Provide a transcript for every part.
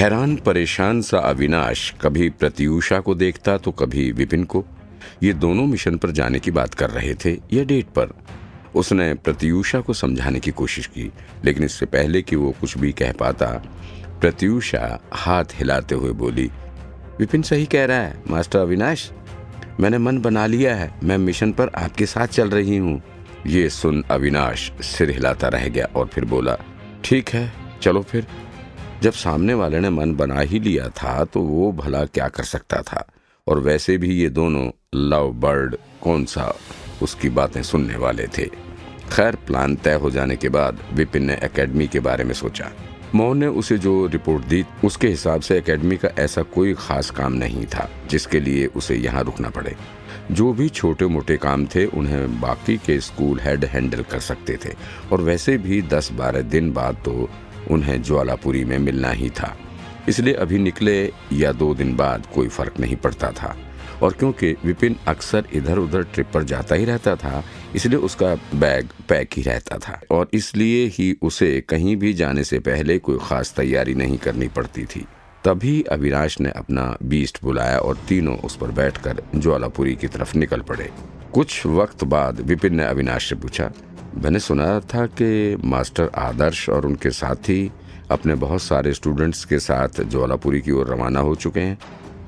हैरान परेशान सा अविनाश कभी प्रत्यूषा को देखता तो कभी विपिन को। ये दोनों मिशन पर जाने की बात कर रहे थे या डेट पर। उसने प्रत्यूषा को समझाने की कोशिश की, लेकिन इससे पहले कि वो कुछ भी कह पाता, प्रत्यूषा हाथ हिलाते हुए बोली, विपिन सही कह रहा है मास्टर अविनाश, मैंने मन बना लिया है, मैं मिशन पर आपके साथ चल रही हूँ। ये सुन अविनाश सिर हिलाता रह गया और फिर बोला, ठीक है चलो फिर। जब सामने वाले ने मन बना ही लिया था तो वो भला क्या कर सकता था, और वैसे भी ये दोनों लव बर्ड कौन सा उसकी बातें सुनने वाले थे। खैर, प्लान तय हो जाने के बाद विपिन ने एकेडमी के बारे में सोचा। मोहन ने उसे जो रिपोर्ट दी उसके हिसाब से एकेडमी का ऐसा कोई खास काम नहीं था जिसके लिए उसे यहाँ रुकना पड़े। जो भी छोटे मोटे काम थे उन्हें बाकी के स्कूल हेड हैंडल कर सकते थे, और वैसे भी 10-12 दिन बाद तो उन्हें ज्वालापुरी में मिलना ही था, इसलिए अभी निकले या 2 दिन बाद कोई फर्क नहीं पड़ता था। और क्योंकि विपिन अक्सर इधर उधर ट्रिप पर जाता ही रहता था, इसलिए उसका बैग पैक ही रहता था, और इसलिए ही उसे कहीं भी जाने से पहले कोई खास तैयारी नहीं करनी पड़ती थी। तभी अविनाश ने अपना बीस्ट बुलाया और तीनों उस पर बैठकर ज्वालापुरी की तरफ निकल पड़े। कुछ वक्त बाद विपिन ने अविनाश से पूछा, मैंने सुना था कि मास्टर आदर्श और उनके साथी अपने बहुत सारे स्टूडेंट्स के साथ ज्वालापुरी की ओर रवाना हो चुके हैं,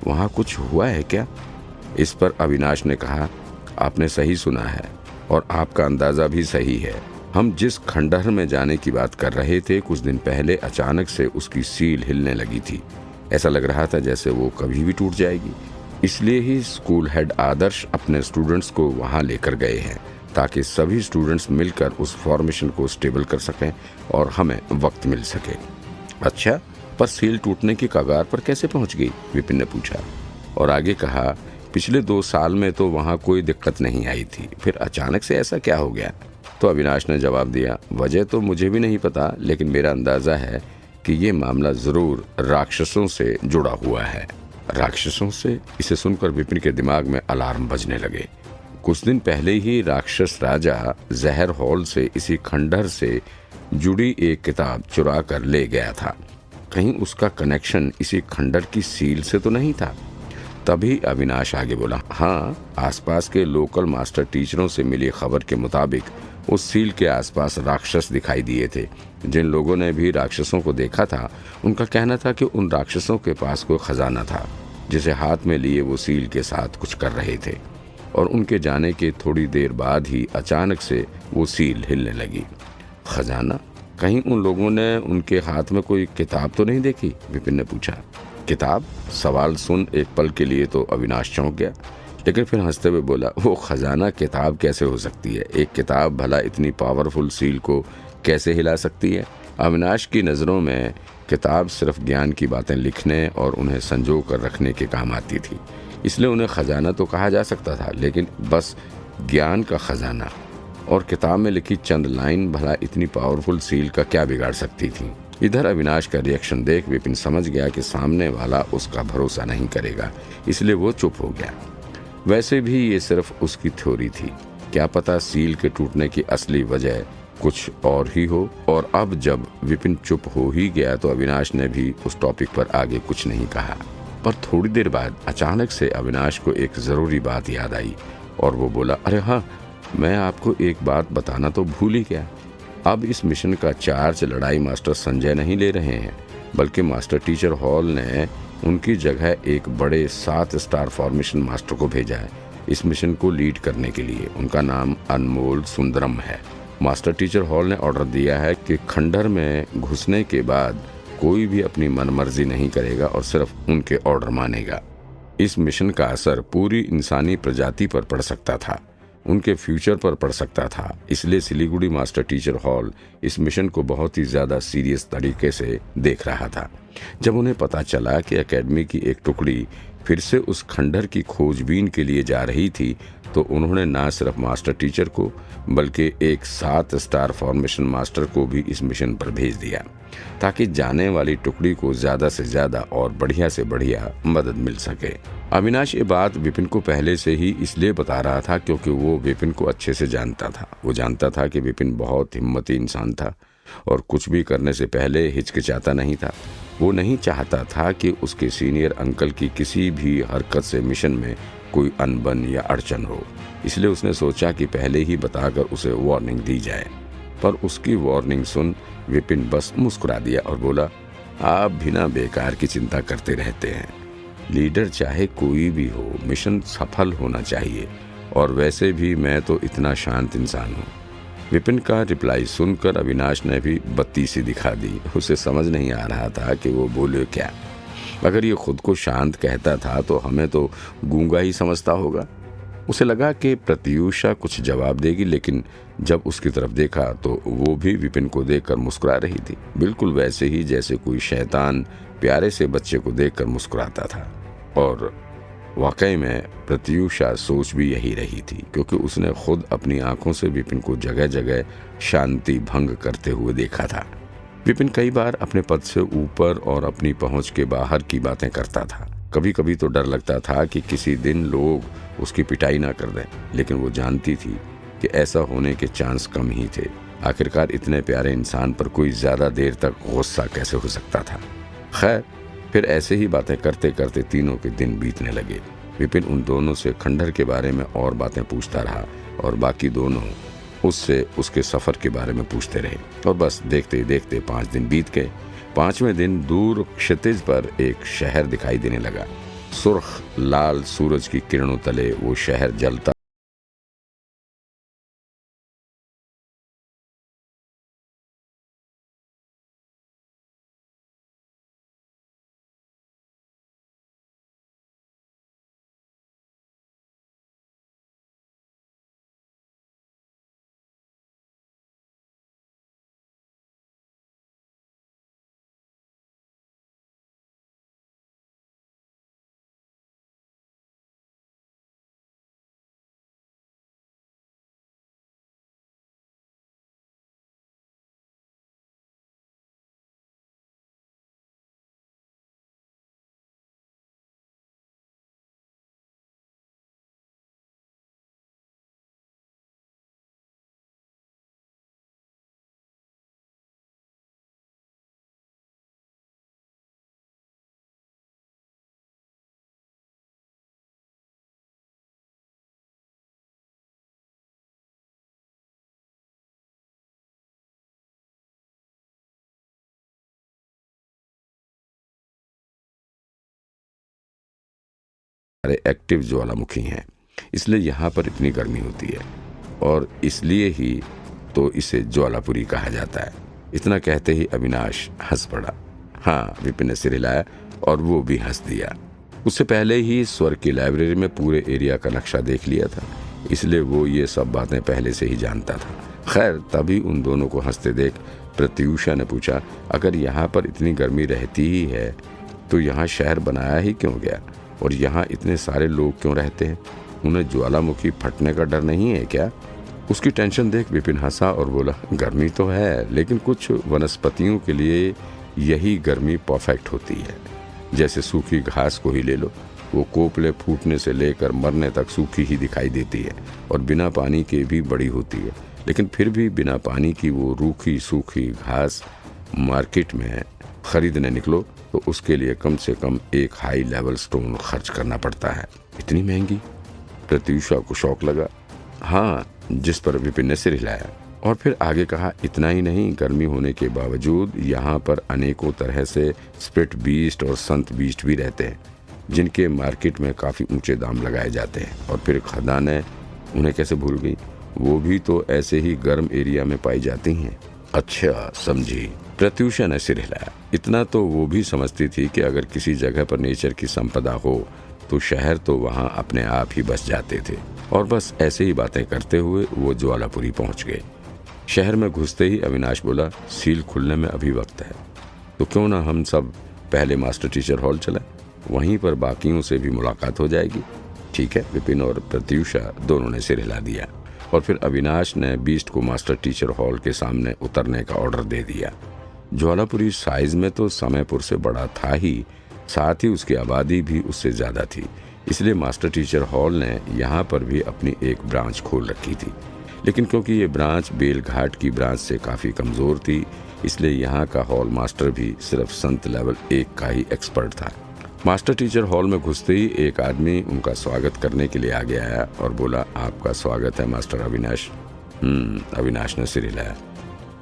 वहाँ कुछ हुआ है क्या? इस पर अविनाश ने कहा, आपने सही सुना है और आपका अंदाजा भी सही है। हम जिस खंडहर में जाने की बात कर रहे थे, कुछ दिन पहले अचानक से उसकी सील हिलने लगी थी। ऐसा लग रहा था जैसे वो कभी भी टूट जाएगी। इसलिए ही स्कूल हेड आदर्श अपने स्टूडेंट्स को वहाँ लेकर गए हैं, ताकि सभी स्टूडेंट्स मिलकर उस फॉर्मेशन को स्टेबल कर सकें और हमें वक्त मिल सके। अच्छा, पर सील टूटने की कगार पर कैसे पहुंच गई? विपिन ने पूछा, और आगे कहा, पिछले 2 साल में तो वहाँ कोई दिक्कत नहीं आई थी, फिर अचानक से ऐसा क्या हो गया? तो अविनाश ने जवाब दिया, वजह तो मुझे भी नहीं पता, लेकिन मेरा अंदाजा है कि ये मामला जरूर राक्षसों से जुड़ा हुआ है। राक्षसों से? इसे सुनकर विपिन के दिमाग में अलार्म बजने लगे। कुछ दिन पहले ही राक्षस राजा जहर हॉल से इसी खंडहर से जुड़ी एक किताब चुरा कर ले गया था। कहीं उसका कनेक्शन इसी खंडहर की सील से तो नहीं था? तभी अविनाश आगे बोला, हाँ, आसपास के लोकल मास्टर टीचरों से मिली खबर के मुताबिक उस सील के आसपास राक्षस दिखाई दिए थे। जिन लोगों ने भी राक्षसों को देखा था, उनका कहना था कि उन राक्षसों के पास कोई खजाना था, जिसे हाथ में लिए वो सील के साथ कुछ कर रहे थे, और उनके जाने के थोड़ी देर बाद ही अचानक से वो सील हिलने लगी। खजाना? कहीं उन लोगों ने उनके हाथ में कोई किताब तो नहीं देखी? विपिन ने पूछा। किताब? सवाल सुन एक पल के लिए तो अविनाश चौंक गया, लेकिन फिर हंसते हुए बोला, वो खजाना किताब कैसे हो सकती है? एक किताब भला इतनी पावरफुल सील को कैसे हिला सकती है? अविनाश की नज़रों में किताब सिर्फ ज्ञान की बातें लिखने और उन्हें संजो कर रखने के काम आती थी, इसलिए उन्हें खजाना तो कहा जा सकता था, लेकिन बस ज्ञान का खजाना। और किताब में लिखी चंद लाइन भला इतनी पावरफुल सील का क्या बिगाड़ सकती थी? इधर अविनाश का रिएक्शन देख विपिन समझ गया कि सामने वाला उसका भरोसा नहीं करेगा, इसलिए वो चुप हो गया। वैसे भी ये सिर्फ उसकी थ्योरी थी, क्या पता सील के टूटने की असली वजह कुछ और ही हो। और अब जब विपिन चुप हो ही गया तो अविनाश ने भी उस टॉपिक पर आगे कुछ नहीं कहा। पर थोड़ी देर बाद अचानक से अविनाश को एक जरूरी बात याद आई और वो बोला, अरे हाँ, मैं आपको एक बात बताना तो भूल ही गया। अब इस मिशन का चार्ज लड़ाई मास्टर संजय नहीं ले रहे हैं, बल्कि मास्टर टीचर हॉल ने उनकी जगह एक बड़े 7 स्टार फॉर्मेशन मास्टर को भेजा है इस मिशन को लीड करने के लिए। उनका नाम अनमोल सुंदरम है। मास्टर टीचर हॉल ने ऑर्डर दिया है कि खंडहर में घुसने के बाद कोई भी अपनी मनमर्जी नहीं करेगा और सिर्फ उनके ऑर्डर मानेगा। इस मिशन का असर पूरी इंसानी प्रजाति पर पड़ सकता था, उनके फ्यूचर पर पड़ सकता था, इसलिए सिलीगुड़ी मास्टर टीचर हॉल इस मिशन को बहुत ही ज्यादा सीरियस तरीके से देख रहा था। जब उन्हें पता चला कि एकेडमी की एक टुकड़ी फिर से उस खंडहर की खोजबीन के लिए जा रही थी, तो उन्होंने न सिर्फ मास्टर टीचर को बल्कि एक 7 स्टार फॉर्मेशन मास्टर को भी इस मिशन पर भेज दिया, ताकि जाने वाली टुकड़ी को ज्यादा से ज्यादा और बढ़िया से बढ़िया मदद मिल सके। अविनाश ये बात विपिन को पहले से ही इसलिए बता रहा था क्योंकि वो विपिन को अच्छे से जानता था। वो जानता था कि विपिन बहुत हिम्मती इंसान था और कुछ भी करने से पहले हिचकिचाता नहीं था। वो नहीं चाहता था कि उसके सीनियर अंकल की किसी भी हरकत से मिशन में कोई अनबन या अड़चन हो। इसलिए उसने सोचा कि पहले ही बताकर उसे वार्निंग दी जाए। पर उसकी वार्निंग सुन विपिन बस मुस्कुरा दिया और बोला, आप बिना बेकार की चिंता करते रहते हैं। लीडर चाहे कोई भी हो, मिशन सफल होना चाहिए, और वैसे भी मैं तो इतना शांत इंसान हूँ। विपिन का रिप्लाई सुनकर अविनाश ने भी बत्ती सी दिखा दी। उसे समझ नहीं आ रहा था कि वो बोले क्या। अगर ये खुद को शांत कहता था तो हमें तो गूंगा ही समझता होगा। उसे लगा कि प्रत्यूषा कुछ जवाब देगी, लेकिन जब उसकी तरफ देखा तो वो भी विपिन को देखकर मुस्कुरा रही थी, बिल्कुल वैसे ही जैसे कोई शैतान प्यारे से बच्चे को देखकर मुस्कुराता था। और वाकई में प्रत्यूषा सोच भी यही रही थी, क्योंकि उसने खुद अपनी आंखों से विपिन को जगह जगह शांति भंग करते हुए देखा था। विपिन कई बार अपने पद से ऊपर और अपनी पहुंच के बाहर की बातें करता था। कभी कभी तो डर लगता था कि किसी दिन लोग उसकी पिटाई ना कर दें, लेकिन वो जानती थी कि ऐसा होने के चांस कम ही थे। आखिरकार इतने प्यारे इंसान पर कोई ज्यादा देर तक गुस्सा कैसे हो सकता था। खैर, फिर ऐसे ही बातें करते करते तीनों के दिन बीतने लगे। विपिन उन दोनों से खंडहर के बारे में और बातें पूछता रहा, और बाकी दोनों उससे उसके सफर के बारे में पूछते रहे। और बस देखते देखते 5 दिन बीत गए। 5वें दिन दूर क्षितिज पर एक शहर दिखाई देने लगा। सुर्ख लाल सूरज की किरणों तले वो शहर जलता सारे एक्टिव ज्वालामुखी हैं, इसलिए यहाँ पर इतनी गर्मी होती है, और इसलिए ही तो इसे ज्वालापुरी कहा जाता है। इतना कहते ही अविनाश हंस पड़ा। हाँ, विपिन ने सिर हिलाया और वो भी हंस दिया। उससे पहले ही स्वर्ग की लाइब्रेरी में पूरे एरिया का नक्शा देख लिया था, इसलिए वो ये सब बातें पहले से ही जानता था। खैर, तभी उन दोनों को हंसते देख प्रत्यूषा ने पूछा, अगर यहाँ पर इतनी गर्मी रहती ही है तो यहाँ शहर बनाया ही क्यों गया, और यहाँ इतने सारे लोग क्यों रहते हैं? उन्हें ज्वालामुखी फटने का डर नहीं है क्या? उसकी टेंशन देख विपिन हंसा और बोला, गर्मी तो है, लेकिन कुछ वनस्पतियों के लिए यही गर्मी परफेक्ट होती है। जैसे सूखी घास को ही ले लो, वो कोपले फूटने से लेकर मरने तक सूखी ही दिखाई देती है, और बिना पानी के भी बड़ी होती है। लेकिन फिर भी बिना पानी की वो रूखी सूखी घास मार्केट में खरीदने निकलो तो उसके लिए कम से कम एक हाई लेवल स्टोन खर्च करना पड़ता है। इतनी महंगी? प्रत्यूषा को शौक लगा। हाँ, जिस पर विपिन ने सिर हिलाया, और फिर आगे कहा, इतना ही नहीं, गर्मी होने के बावजूद यहाँ पर अनेकों तरह से स्प्लिट बीस्ट और संत बीस्ट भी रहते हैं, जिनके मार्केट में काफ़ी ऊंचे दाम लगाए जाते हैं। और फिर खदानें, उन्हें कैसे भूल गई, वो भी तो ऐसे ही गर्म एरिया में पाई जाती हैं। अच्छा, समझी। प्रत्यूषा ने सिर हिलाया। इतना तो वो भी समझती थी कि अगर किसी जगह पर नेचर की संपदा हो तो शहर तो वहाँ अपने आप ही बस जाते थे। और बस ऐसे ही बातें करते हुए वो ज्वालापुरी पहुँच गए। शहर में घुसते ही अविनाश बोला, सील खुलने में अभी वक्त है, तो क्यों ना हम सब पहले मास्टर टीचर हॉल चलें, वहीं पर बाकियों से भी मुलाकात हो जाएगी। ठीक है, विपिन और प्रत्यूषा दोनों ने सिर हिला दिया, और फिर अविनाश ने बीस्ट को मास्टर टीचर हॉल के सामने उतरने का ऑर्डर दे दिया। ज्वालापुरी साइज में तो समयपुर से बड़ा था ही, साथ ही उसकी आबादी भी उससे ज़्यादा थी, इसलिए मास्टर टीचर हॉल ने यहाँ पर भी अपनी एक ब्रांच खोल रखी थी। लेकिन क्योंकि ये ब्रांच बेलघाट की ब्रांच से काफ़ी कमज़ोर थी, इसलिए यहाँ का हॉल मास्टर भी सिर्फ संत लेवल 1 का ही एक्सपर्ट था। मास्टर टीचर हॉल में घुसते ही एक आदमी उनका स्वागत करने के लिए आगे आया और बोला, आपका स्वागत है मास्टर अविनाश। अविनाश ने सिर हिलाया।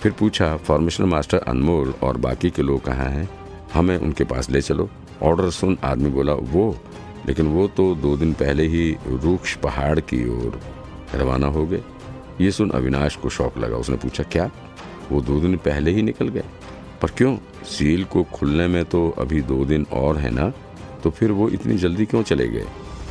फिर पूछा, फॉर्मेशन मास्टर अनमोल और बाकी के लोग कहाँ हैं? हमें उनके पास ले चलो। ऑर्डर सुन आदमी बोला, वो? लेकिन वो तो 2 दिन पहले ही रूक्ष पहाड़ की ओर रवाना हो गए। ये सुन अविनाश को शौक लगा। उसने पूछा, क्या वो 2 दिन पहले ही निकल गए? पर क्यों? सील को खुलने में तो अभी 2 दिन और है ना, तो फिर वो इतनी जल्दी क्यों चले गए?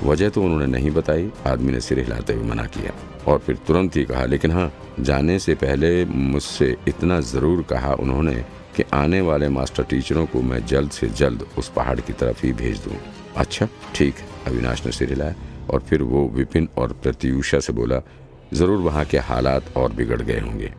वजह तो उन्होंने नहीं बताई। आदमी ने सिर हिलाते हुए मना किया और फिर तुरंत ही कहा, लेकिन हाँ, जाने से पहले मुझसे इतना ज़रूर कहा उन्होंने कि आने वाले मास्टर टीचरों को मैं जल्द से जल्द उस पहाड़ की तरफ ही भेज दूँ। अच्छा ठीक है, अविनाश ने सिर हिलाया और फिर वो विपिन और प्रत्यूषा से बोला, ज़रूर वहाँ के हालात और बिगड़ गए होंगे,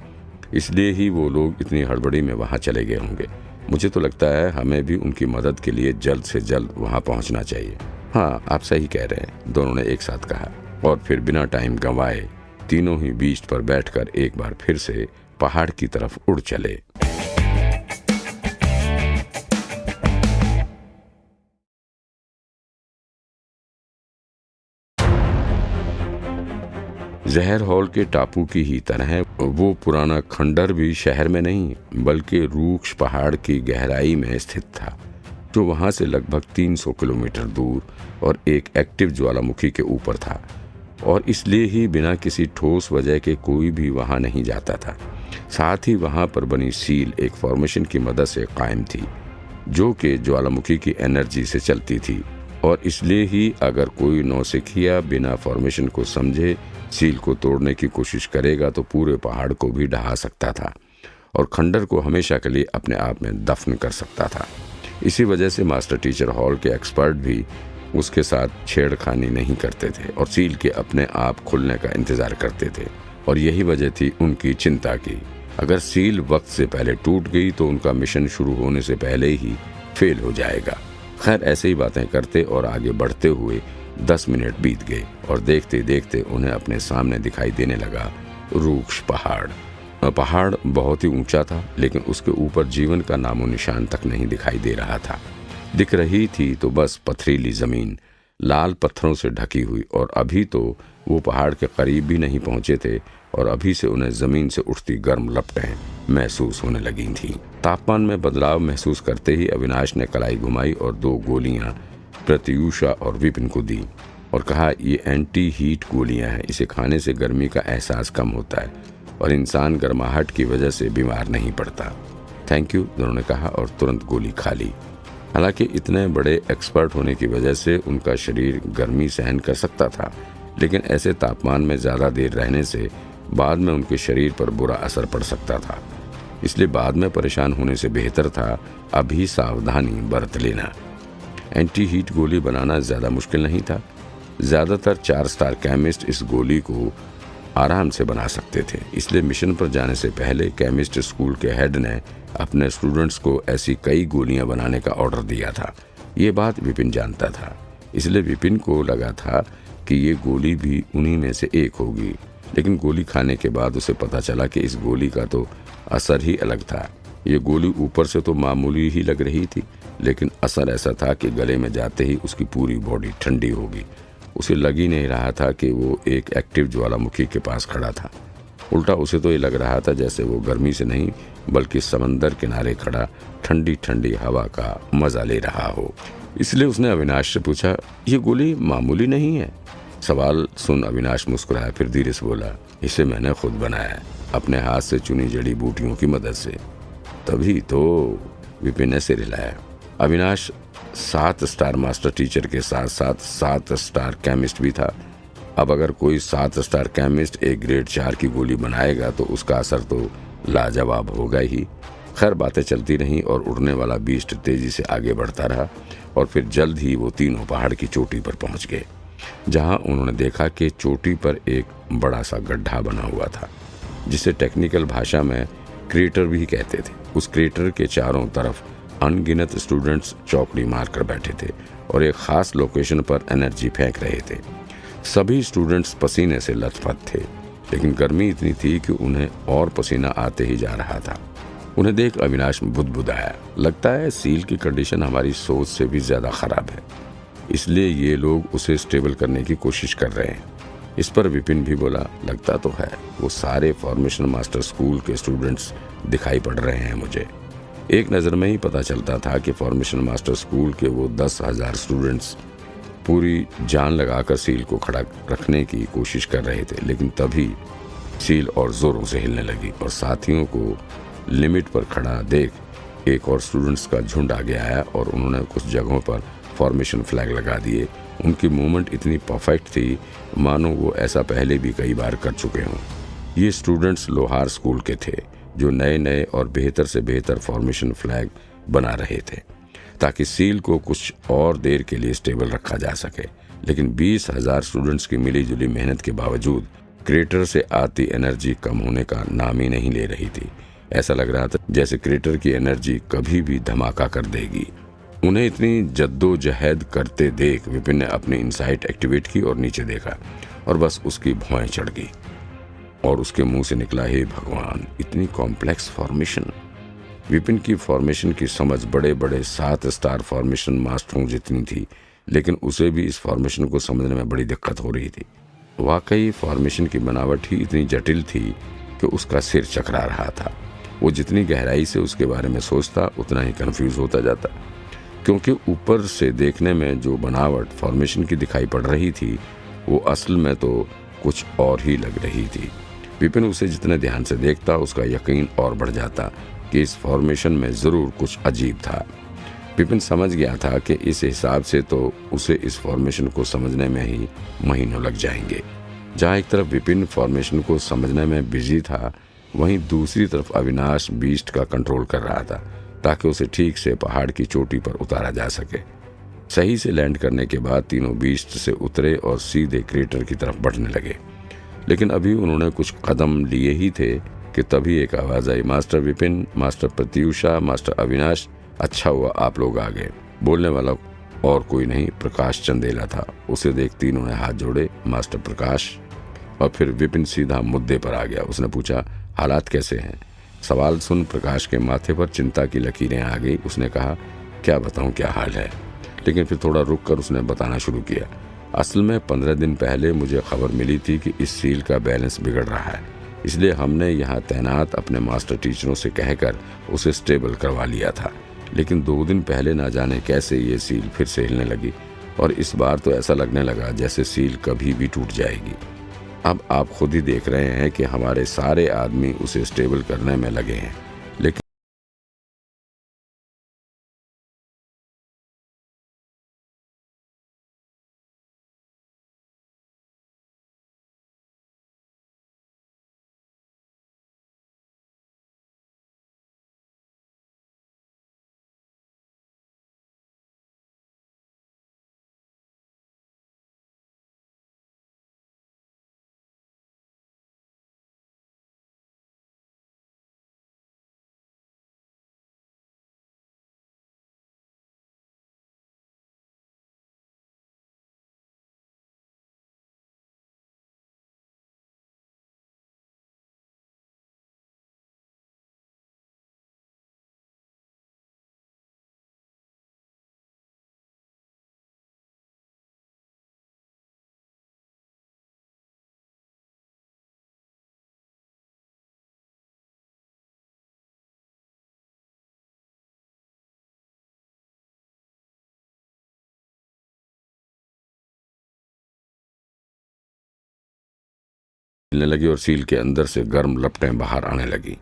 इसलिए ही वो लोग इतनी हड़बड़ी में वहाँ चले गए होंगे। मुझे तो लगता है हमें भी उनकी मदद के लिए जल्द से जल्द वहाँ पहुँचना चाहिए। हाँ, आप सही कह रहे हैं, दोनों ने एक साथ कहा और फिर बिना टाइम गंवाए तीनों ही बीच पर बैठकर एक बार फिर से पहाड़ की तरफ उड़ चले। जहर हॉल के टापू की ही तरह वो पुराना खंडर भी शहर में नहीं बल्कि रूक्ष पहाड़ की गहराई में स्थित था, जो वहां से लगभग 300 किलोमीटर दूर और एक एक्टिव ज्वालामुखी के ऊपर था। और इसलिए ही बिना किसी ठोस वजह के कोई भी वहां नहीं जाता था। साथ ही वहां पर बनी सील एक फॉर्मेशन की मदद से कायम थी, जो कि ज्वालामुखी की एनर्जी से चलती थी। और इसलिए ही अगर कोई नौसिखिया बिना फॉर्मेशन को समझे सील को तोड़ने की कोशिश करेगा तो पूरे पहाड़ को भी ढहा सकता था और खंडर को हमेशा के लिए अपने आप में दफन कर सकता था। इसी वजह से मास्टर टीचर हॉल के एक्सपर्ट भी उसके साथ छेड़खानी नहीं करते थे और सील के अपने आप खुलने का इंतजार करते थे। और यही वजह थी उनकी चिंता की। अगर सील वक्त से पहले टूट गई तो उनका मिशन शुरू होने से पहले ही फेल हो जाएगा। खैर, ऐसे ही बातें करते और आगे बढ़ते हुए 10 मिनट बीत गए और देखते देखते उन्हें अपने सामने दिखाई देने लगा रूक्ष पहाड़। पहाड़ बहुत ही ऊंचा था, लेकिन उसके ऊपर जीवन का नामो निशान तक नहीं दिखाई दे रहा था। दिख रही थी तो बस पथरीली जमीन, लाल पत्थरों से ढकी हुई। और अभी तो वो पहाड़ के करीब भी नहीं पहुंचे थे और अभी से उन्हें जमीन से उठती गर्म लपटें महसूस होने लगी थीं। तापमान में बदलाव महसूस करते ही अविनाश ने कलाई घुमाई और 2 गोलियां प्रत्यूषा और विपिन को दी और कहा, ये एंटी हीट गोलियां हैं, इसे खाने से गर्मी का एहसास कम होता है और इंसान गर्माहट की वजह से बीमार नहीं पड़ता। थैंक यू, दोनों ने कहा और तुरंत गोली खा ली। हालांकि इतने बड़े एक्सपर्ट होने की वजह से उनका शरीर गर्मी सहन कर सकता था, लेकिन ऐसे तापमान में ज़्यादा देर रहने से बाद में उनके शरीर पर बुरा असर पड़ सकता था। इसलिए बाद में परेशान होने से बेहतर था अभी सावधानी बरत लेना। एंटी हीट गोली बनाना ज़्यादा मुश्किल नहीं था। ज़्यादातर 4 स्टार केमिस्ट इस गोली को आराम से बना सकते थे। इसलिए मिशन पर जाने से पहले केमिस्ट स्कूल के हेड ने अपने स्टूडेंट्स को ऐसी कई गोलियां बनाने का ऑर्डर दिया था। ये बात विपिन जानता था, इसलिए विपिन को लगा था कि ये गोली भी उन्हीं में से एक होगी। लेकिन गोली खाने के बाद उसे पता चला कि इस गोली का तो असर ही अलग था। ये गोली ऊपर से तो मामूली ही लग रही थी, लेकिन असर ऐसा था कि गले में जाते ही उसकी पूरी बॉडी ठंडी होगी। उसे लग ही नहीं रहा था कि वो एक एक्टिव ज्वालामुखी के पास खड़ा था। उल्टा उसे तो ये लग रहा था जैसे वो गर्मी से नहीं बल्कि समंदर किनारे खड़ा ठंडी ठंडी हवा का मजा ले रहा हो। इसलिए उसने अविनाश से पूछा, ये गोली मामूली नहीं है? सवाल सुन अविनाश मुस्कुराया, फिर धीरे से बोला, इसे मैंने खुद बनाया है, अपने हाथ से चुनी जड़ी बूटियों की मदद से। तभी तो, विपिन ने सिर हिलाया। अविनाश 7 स्टार मास्टर टीचर के साथ साथ 7 स्टार केमिस्ट भी था। अब अगर कोई 7 स्टार केमिस्ट एक ग्रेड 4 की गोली बनाएगा तो उसका असर तो लाजवाब होगा ही। खैर, बातें चलती रहीं और उड़ने वाला बीस्ट तेजी से आगे बढ़ता रहा और फिर जल्द ही वो तीनों पहाड़ की चोटी पर पहुंच गए, जहां उन्होंने देखा कि चोटी पर एक बड़ा सा गड्ढा बना हुआ था, जिसे टेक्निकल भाषा में क्रेटर भी कहते थे। उस क्रेटर के चारों तरफ अनगिनत स्टूडेंट्स चौकड़ी मारकर बैठे थे और एक खास लोकेशन पर एनर्जी फेंक रहे थे। सभी स्टूडेंट्स पसीने से लथपथ थे। लेकिन गर्मी इतनी थी कि उन्हें और पसीना आते ही जा रहा था। उन्हें देख अविनाश बुदबुदाया, लगता है सील की कंडीशन हमारी सोच से भी ज्यादा खराब है, इसलिए ये लोग उसे स्टेबल करने की कोशिश कर रहे हैं। इस पर विपिन भी बोला, लगता तो है वो सारे फॉर्मेशन मास्टर स्कूल के स्टूडेंट्स दिखाई पड़ रहे हैं मुझे। एक नज़र में ही पता चलता था कि फॉर्मेशन मास्टर स्कूल के वो 10,000 स्टूडेंट्स पूरी जान लगाकर सील को खड़ा रखने की कोशिश कर रहे थे। लेकिन तभी सील और जोरों से हिलने लगी और साथियों को लिमिट पर खड़ा देख एक और स्टूडेंट्स का झुंड आगे आया और उन्होंने कुछ जगहों पर फॉर्मेशन फ्लैग लगा दिए। उनकी मूवमेंट इतनी परफेक्ट थी मानो वो ऐसा पहले भी कई बार कर चुके हों। ये स्टूडेंट्स लोहार स्कूल के थे जो नए नए और बेहतर से बेहतर फॉर्मेशन फ्लैग बना रहे थे ताकि सील को कुछ और देर के लिए स्टेबल रखा जा सके। लेकिन 20,000 स्टूडेंट्स की मिलीजुली मेहनत के बावजूद क्रेटर से आती एनर्जी कम होने का नाम ही नहीं ले रही थी। ऐसा लग रहा था जैसे क्रेटर की एनर्जी कभी भी धमाका कर देगी। उन्हें इतनी जद्दोजहद करते देख विपिन ने अपनी इनसाइट एक्टिवेट की और नीचे देखा और बस उसकी भौएं चढ़ गई और उसके मुंह से निकला, हे भगवान, इतनी कॉम्प्लेक्स फॉर्मेशन। विपिन की फॉर्मेशन की समझ बड़े बड़े 7 स्टार फॉर्मेशन मास्टरों जितनी थी, लेकिन उसे भी इस फॉर्मेशन को समझने में बड़ी दिक्कत हो रही थी। वाकई फॉर्मेशन की बनावट ही इतनी जटिल थी कि उसका सिर चकरा रहा था। वो जितनी गहराई से उसके बारे में सोचता उतना ही कंफ्यूज होता जाता, क्योंकि ऊपर से देखने में जो बनावट फॉर्मेशन की दिखाई पड़ रही थी वो असल में तो कुछ और ही लग रही थी। विपिन उसे जितने ध्यान से देखता उसका यकीन और बढ़ जाता कि इस फॉर्मेशन में जरूर कुछ अजीब था। विपिन समझ गया था कि इस हिसाब से तो उसे इस फॉर्मेशन को समझने में ही महीनों लग जाएंगे। जहाँ एक तरफ विपिन फॉर्मेशन को समझने में बिजी था, वहीं दूसरी तरफ अविनाश बीस्ट का कंट्रोल कर रहा था ताकि उसे ठीक से पहाड़ की चोटी पर उतारा जा सके। सही से लैंड करने के बाद तीनों बीस्ट से उतरे और सीधे क्रेटर की तरफ बढ़ने लगे। लेकिन अभी उन्होंने कुछ कदम लिए ही थे कि तभी एक आवाज आई, master Vipin, master Pratyusha, master Avinash, अच्छा हुआ आप लोग आ गए। बोलने वाला और कोई नहीं, प्रकाश चंदेला था। उसे देख तीनों ने हाथ जोड़े, मास्टर प्रकाश। और फिर विपिन सीधा मुद्दे पर आ गया। उसने पूछा, हालात कैसे हैं? सवाल सुन प्रकाश के माथे पर चिंता की लकीरें आ गई। उसने कहा, क्या बताऊं क्या हाल है। लेकिन फिर थोड़ा रुक कर उसने बताना शुरू किया, असल में 15 दिन पहले मुझे खबर मिली थी कि इस सील का बैलेंस बिगड़ रहा है, इसलिए हमने यहाँ तैनात अपने मास्टर टीचरों से कहकर उसे स्टेबल करवा लिया था। लेकिन 2 दिन पहले ना जाने कैसे ये सील फिर से हिलने लगी और इस बार तो ऐसा लगने लगा जैसे सील कभी भी टूट जाएगी। अब आप खुद ही देख रहे हैं कि हमारे सारे आदमी उसे स्टेबल करने में लगे हैं, लेकिन हिलने लगी और सील के अंदर से गर्म लपटें बाहर आने लगी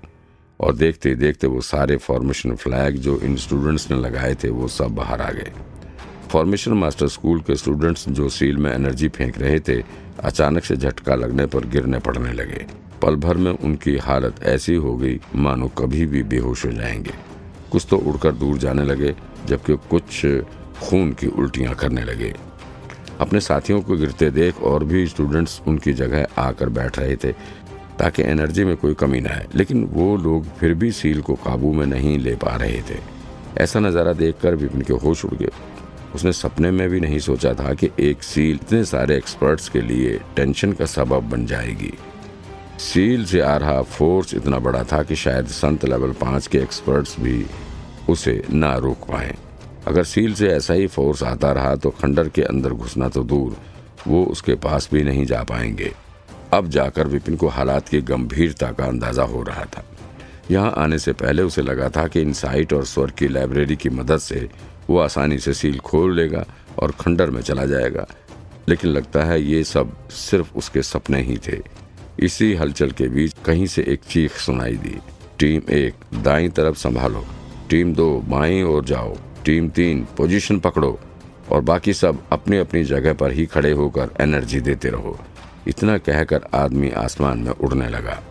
और देखते देखते वो सारे फॉर्मेशन फ्लैग जो इन स्टूडेंट्स ने लगाए थे वो सब बाहर आ गए। फॉर्मेशन मास्टर स्कूल के स्टूडेंट्स जो सील में एनर्जी फेंक रहे थे, अचानक से झटका लगने पर गिरने पड़ने लगे। पल भर में उनकी हालत ऐसी हो गई मानो कभी भी बेहोश हो जाएंगे। कुछ तो उड़कर दूर जाने लगे जबकि कुछ खून की उल्टियां करने लगे। अपने साथियों को गिरते देख और भी स्टूडेंट्स उनकी जगह आकर बैठ रहे थे ताकि एनर्जी में कोई कमी न आए, लेकिन वो लोग फिर भी सील को काबू में नहीं ले पा रहे थे। ऐसा नज़ारा देखकर विपिन के होश उड़ गए। उसने सपने में भी नहीं सोचा था कि एक सील इतने सारे एक्सपर्ट्स के लिए टेंशन का सबब बन जाएगी। सील से आ रहा फोर्स इतना बड़ा था कि शायद संत लेवल 5 के एक्सपर्ट्स भी उसे ना रोक पाए। अगर सील से ऐसा ही फोर्स आता रहा तो खंडर के अंदर घुसना तो दूर, वो उसके पास भी नहीं जा पाएंगे। अब जाकर विपिन को हालात की गंभीरता का अंदाजा हो रहा था। यहाँ आने से पहले उसे लगा था कि इनसाइट और स्वर की लाइब्रेरी की मदद से वो आसानी से सील खोल लेगा और खंडर में चला जाएगा, लेकिन लगता है ये सब सिर्फ उसके सपने ही थे। इसी हलचल के बीच कहीं से एक चीख सुनाई दी। टीम 1 दाईं तरफ संभालो, टीम 2 बाईं ओर जाओ, टीम 3 पोजीशन पकड़ो और बाकी सब अपनी अपनी जगह पर ही खड़े होकर एनर्जी देते रहो। इतना कहकर आदमी आसमान में उड़ने लगा।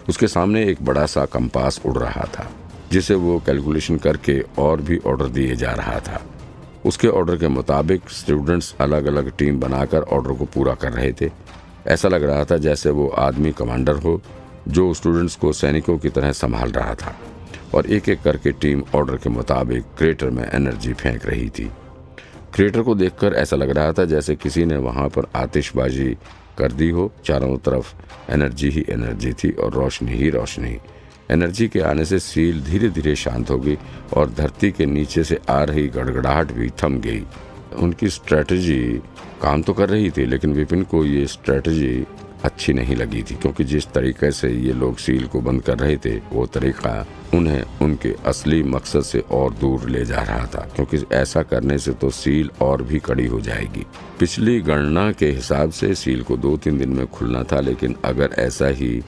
उसके सामने एक बड़ा सा कंपास उड़ रहा था, जिसे वो कैलकुलेशन करके और भी ऑर्डर दिए जा रहा था। उसके ऑर्डर के मुताबिक स्टूडेंट्स अलग अलग टीम बनाकर ऑर्डर को पूरा कर रहे थे। ऐसा लग रहा था जैसे वो आदमी कमांडर हो जो स्टूडेंट्स को सैनिकों की तरह संभाल रहा था और एक एक करके टीम ऑर्डर के मुताबिक क्रेटर में एनर्जी फेंक रही थी। क्रेटर को देखकर ऐसा लग रहा था जैसे किसी ने वहां पर आतिशबाजी कर दी हो। चारों तरफ एनर्जी ही एनर्जी थी और रोशनी ही रोशनी। एनर्जी के आने से सील धीरे धीरे शांत हो गई और धरती के नीचे से आ रही गड़गड़ाहट भी थम गई। उनकी स्ट्रेटजी काम तो कर रही थी, लेकिन विपिन को ये स्ट्रेटजी अच्छी नहीं लगी थी, क्योंकि जिस तरीके से ये लोग सील को बंद कर रहे थे वो तरीका उन्हें उनके असली मकसद से और दूर ले जा रहा था, क्योंकि ऐसा करने से तो सील और भी कड़ी हो जाएगी। पिछली गणना के हिसाब से सील को 2-3 दिन में खुलना था, लेकिन अगर ऐसा ही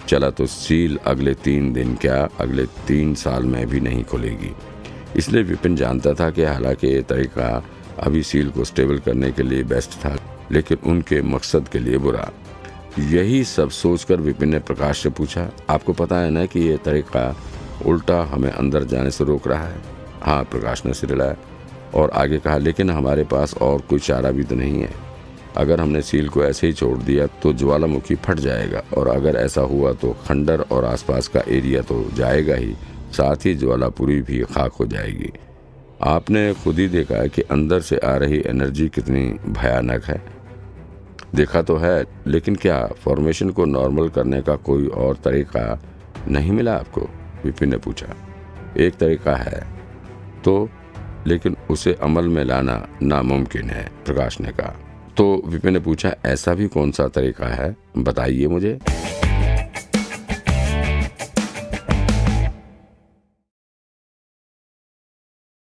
चला तो सील अगले 3 दिन क्या अगले 3 साल में भी नहीं खुलेगी। इसलिए विपिन जानता था कि हालांकि ये तरीका अभी सील को स्टेबल करने के लिए बेस्ट था, लेकिन उनके मकसद के लिए बुरा। यही सब सोचकर विपिन ने प्रकाश से पूछा, आपको पता है ना कि ये तरीका उल्टा हमें अंदर जाने से रोक रहा है? हाँ, प्रकाश ने सिर हिलाया और आगे कहा, लेकिन हमारे पास और कोई चारा भी तो नहीं है। अगर हमने सील को ऐसे ही छोड़ दिया तो ज्वालामुखी फट जाएगा, और अगर ऐसा हुआ तो खंडर और आसपास का एरिया तो जाएगा ही, साथ ही ज्वालापुरी भी खाक हो जाएगी। आपने खुद ही देखा है कि अंदर से आ रही एनर्जी कितनी भयानक है। देखा तो है, लेकिन क्या फॉर्मेशन को नॉर्मल करने का कोई और तरीका नहीं मिला आपको? विपिन ने पूछा। एक तरीका है तो, लेकिन उसे अमल में लाना नामुमकिन है, प्रकाश ने कहा। तो विपिन ने पूछा, ऐसा भी कौन सा तरीका है, बताइए मुझे।